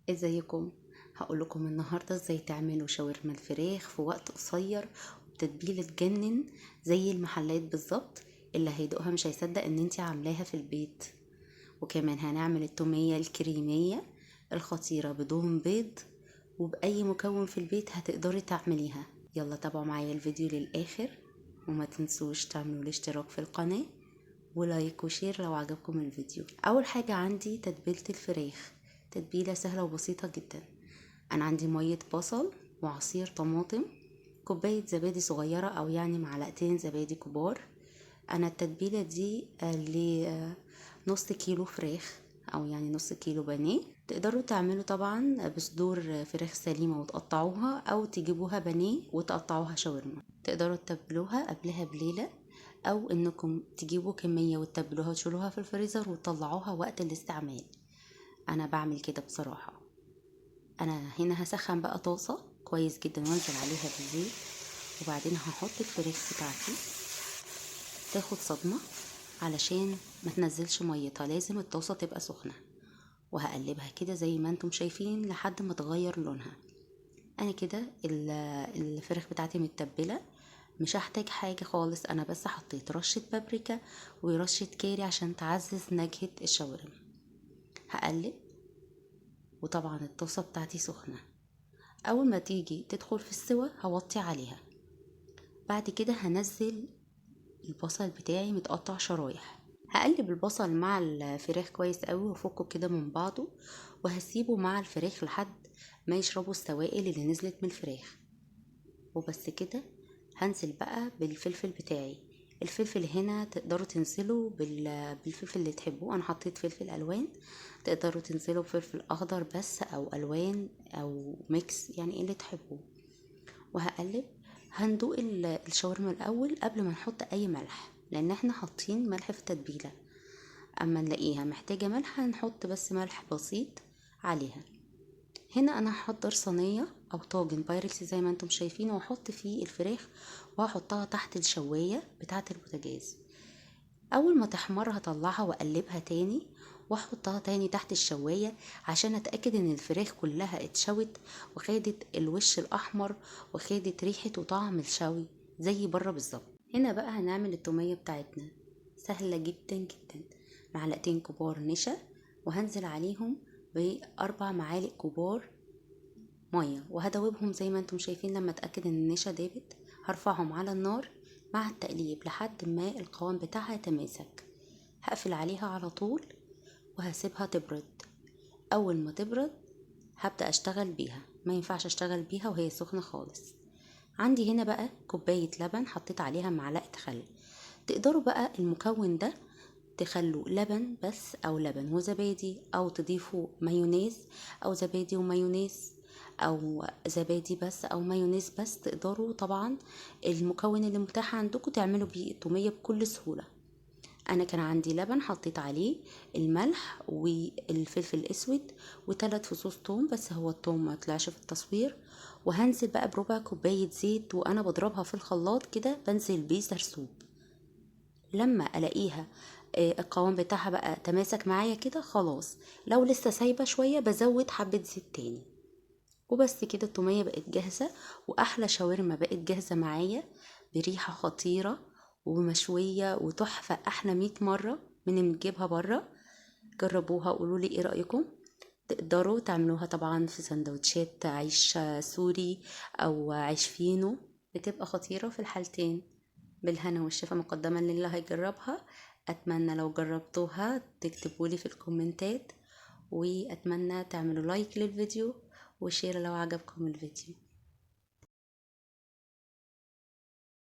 ازيكم؟ هقول لكم النهارده ازاي تعملوا شاورما الفراخ في وقت قصير وبتتبيله تجنن زي المحلات بالظبط. اللي هيدوقها مش هيصدق ان انتي عاملاها في البيت. وكمان هنعمل التوميه الكريميه الخطيره بدون بيض وباي مكون في البيت هتقدري تعمليها. يلا تابعوا معايا الفيديو للاخر وما تنسوش تعملوا الاشتراك في القناه ولايك وشير لو عجبكم الفيديو. اول حاجه عندي تتبيله الفراخ، تتبيله سهله وبسيطه جدا. انا عندي ميه بصل وعصير طماطم، كوبايه زبادي صغيره او يعني معلقتين زبادي كبار. انا التتبيله دي لنص كيلو فراخ او يعني نص كيلو بانيه. تقدروا تعملوا طبعا بصدور فراخ سليمه وتقطعوها او تجيبوها بانيه وتقطعوها شاورما. تقدروا تتبلوها قبلها بليله او انكم تجيبوا كميه وتتبلوها وتشيلوها في الفريزر وتطلعوها وقت الاستعمال. انا بعمل كده بصراحه. انا هنا هسخن بقى طاسه كويس جدا وانزل عليها بالزيت، وبعدين هحط الفراخ بتاعتي تاخد صدمه علشان ما تنزلش ميتها. لازم الطاسه تبقى سخنه وهقلبها كده زي ما انتم شايفين لحد ما تغير لونها. انا كده الفراخ بتاعتي متبله، مش هحتاج حاجه خالص. انا بس حطيت رشه بابريكا ورشه كاري عشان تعزز نكهه الشاورما. هقلب، وطبعا الطاسه بتاعتي سخنه. اول ما تيجي تدخل في السوا هوطي عليها. بعد كده هنزل البصل بتاعي متقطع شرايح. هقلب البصل مع الفراخ كويس قوي وافكه كده من بعضه، وهسيبه مع الفراخ لحد ما يشربوا السوائل اللي نزلت من الفراخ. وبس كده. هنزل بقى بالفلفل بتاعي. الفلفل هنا تقدروا تنزلوا بالفلفل اللي تحبوه. انا حطيت فلفل الوان، تقدروا تنزلوا بفلفل اخضر بس او الوان او ميكس يعني اللي تحبوه. وهقلب. هندوق الشاورما الاول قبل ما نحط اي ملح لان احنا حاطين ملح في التتبيله. اما نلاقيها محتاجه ملح هنحط بس ملح بسيط عليها. هنا انا هحضر صينيه او طاجن بايركس زي ما انتم شايفين، واحط فيه الفراخ وهحطها تحت الشوايه بتاعه البوتاجاز. اول ما تحمر هطلعها واقلبها تاني واحطها تاني تحت الشوايه عشان اتاكد ان الفراخ كلها اتشوت وخدت الوش الاحمر وخدت ريحه وطعم الشوي زي بره بالظبط. هنا بقى هنعمل التوميه بتاعتنا، سهله جدا جدا. معلقتين كبار نشا، وهنزل عليهم باربع معالق كبار ميه وهدوبهم زي ما انتم شايفين. لما اتاكد ان النشا دابت هرفعهم على النار مع التقليب لحد ما القوام بتاعها يتماسك. هقفل عليها على طول وهسيبها تبرد. اول ما تبرد هبدأ اشتغل بيها. ما ينفعش اشتغل بيها وهي سخنة خالص. عندي هنا بقى كوباية لبن حطيت عليها معلقة خل. تقدروا بقى المكون ده تخلوا لبن بس او لبن وزبادي او تضيفوا مايونيز او زبادي ومايونيز او زبادي بس او مايونيز بس. تقدروا طبعا المكون اللي متاح عندكم تعملوا بيه التومية بكل سهولة. انا كان عندي لبن حطيت عليه الملح والفلفل الاسود وثلاث فصوص توم، بس هو التوم ما طلعش في التصوير. وهنزل بقى بربع كوباية زيت وانا بضربها في الخلاط كده، بنزل بيه سرسوب. لما الاقيها القوام بتاعها بقى تماسك معايا كده خلاص. لو لسه سايبه شويه بزود حبه زيت تاني. وبس كده التوميه بقت جاهزه، واحلى شاورما بقت جاهزه معايا بريحه خطيره ومشويه وتحفه احلى 100 مره من اللي بنجيبها بره. جربوها وقولوا لي ايه رايكم. تقدروا تعملوها طبعا في سندوتشات عيش سوري او عيش فينو، بتبقى خطيره في الحالتين. بالهنا والشفا مقدما للي هيجربها. اتمنى لو جربتوها تكتبولي في الكومنتات، واتمنى تعملوا لايك للفيديو وشير لو عجبكم الفيديو.